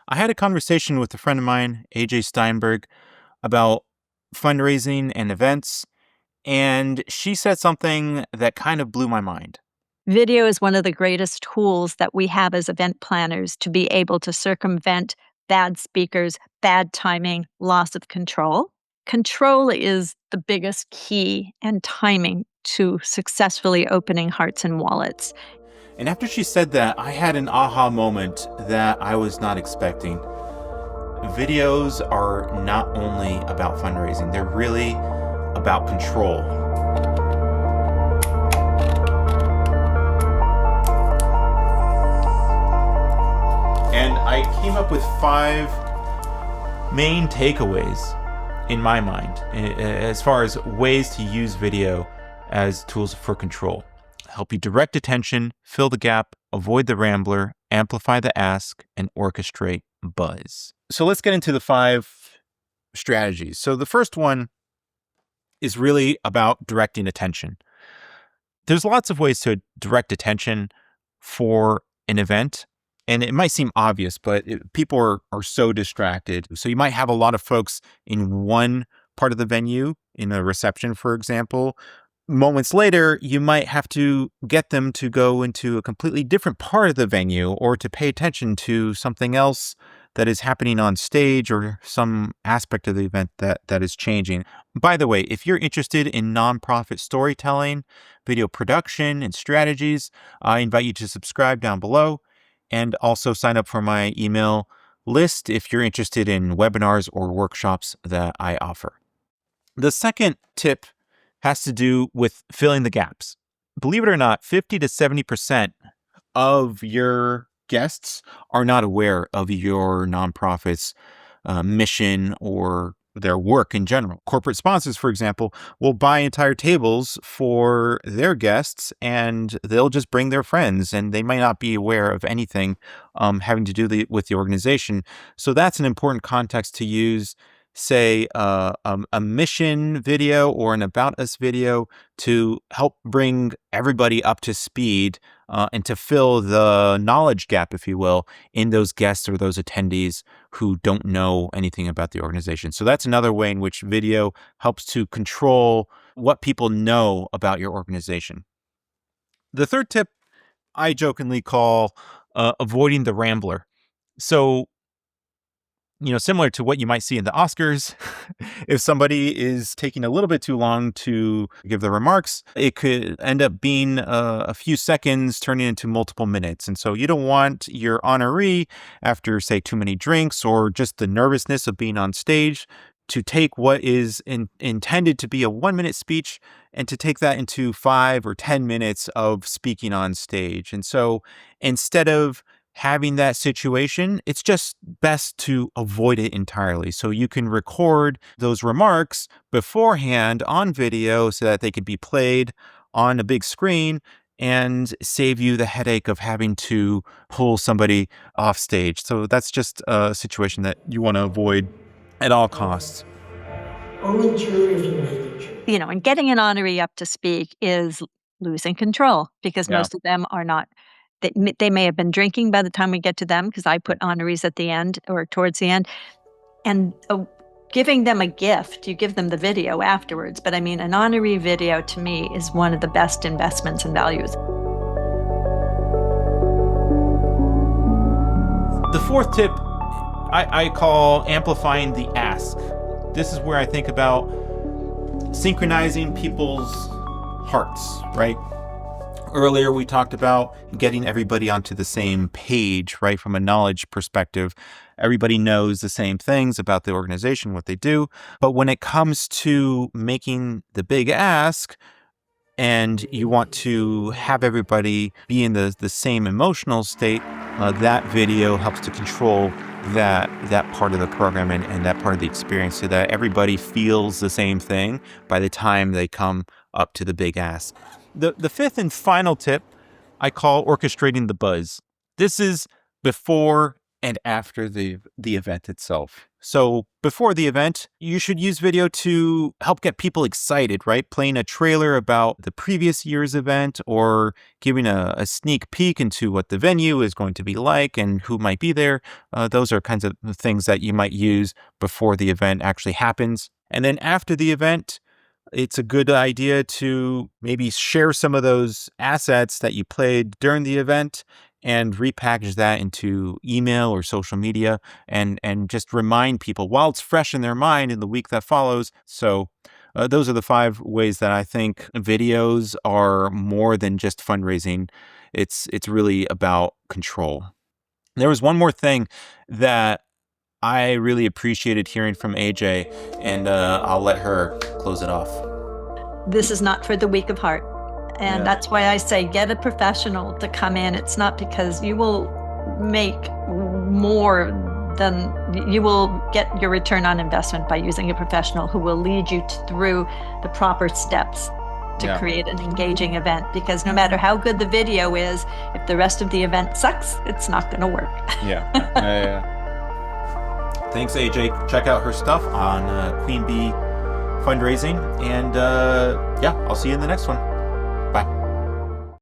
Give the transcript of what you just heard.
I had a conversation with a friend of mine, AJ Steinberg, about fundraising and events, and she said something that kind of blew my mind. Video is one of the greatest tools that we have as event planners to be able to circumvent bad speakers, bad timing, loss of control. Control is the biggest key and timing to successfully opening hearts and wallets. And after she said that, I had an aha moment that I was not expecting. Videos are not only about fundraising, they're really about control. And I came up with 5 main takeaways in my mind as far as ways to use video as tools for control. Help you direct attention, fill the gap, avoid the Rambler, amplify the ask, and orchestrate buzz. So let's get into the 5 strategies. So the first one is really about directing attention. There's lots of ways to direct attention for an event. And it might seem obvious, but people are so distracted. So you might have a lot of folks in one part of the venue, in a reception, for example. Moments later, you might have to get them to go into a completely different part of the venue or to pay attention to something else that is happening on stage or some aspect of the event that is changing. By the way, if you're interested in nonprofit storytelling, video production, and strategies, I invite you to subscribe down below. And also sign up for my email list if you're interested in webinars or workshops that I offer. The second tip has to do with filling the gaps. Believe it or not, 50 to 70% of your guests are not aware of your nonprofit's mission or their work in general. Corporate sponsors, for example, will buy entire tables for their guests and they'll just bring their friends and they might not be aware of anything having to do with the organization. So that's an important context to use, say, a mission video or an About Us video to help bring everybody up to speed and to fill the knowledge gap, if you will, in those guests or those attendees who don't know anything about the organization. So that's another way in which video helps to control what people know about your organization. The third tip I jokingly call avoiding the Rambler. So, similar to what you might see in the Oscars, if somebody is taking a little bit too long to give the remarks, it could end up being a few seconds turning into multiple minutes. And so you don't want your honoree, after, say, too many drinks or just the nervousness of being on stage, to take what is intended to be a 1-minute speech and to take that into 5 or 10 minutes of speaking on stage. And so instead of having that situation, it's just best to avoid it entirely. So you can record those remarks beforehand on video so that they could be played on a big screen and save you the headache of having to pull somebody off stage. So that's just a situation that you want to avoid at all costs. And getting an honoree up to speak is losing control because most of them are not. They may have been drinking by the time we get to them, because I put honorees at the end or towards the end. And giving them a gift, you give them the video afterwards. But an honoree video to me is one of the best investments and values. The fourth tip I call amplifying the ask. This is where I think about synchronizing people's hearts, right? Earlier, we talked about getting everybody onto the same page, right? From a knowledge perspective, everybody knows the same things about the organization, what they do. But when it comes to making the big ask, and you want to have everybody be in the same emotional state, that video helps to control that part of the program and that part of the experience so that everybody feels the same thing by the time they come up to the big ask. The fifth and final tip I call orchestrating the buzz. This is before and after the event itself. So before the event, you should use video to help get people excited, right? Playing a trailer about the previous year's event or giving a sneak peek into what the venue is going to be like and who might be there. Those are kinds of things that you might use before the event actually happens. And then after the event, it's a good idea to maybe share some of those assets that you played during the event and repackage that into email or social media and just remind people while it's fresh in their mind in the week that follows. So those are the 5 ways that I think videos are more than just fundraising. It's really about control. There was one more thing that I really appreciated hearing from AJ, and I'll let her close it off. This is not for the weak of heart. And that's why I say get a professional to come in. It's not because you will make more than you will get your return on investment by using a professional who will lead you through the proper steps to create an engaging event. Because no matter how good the video is, if the rest of the event sucks, it's not going to work. Thanks, AJ. Check out her stuff on Queen Bee Fundraising. And I'll see you in the next one.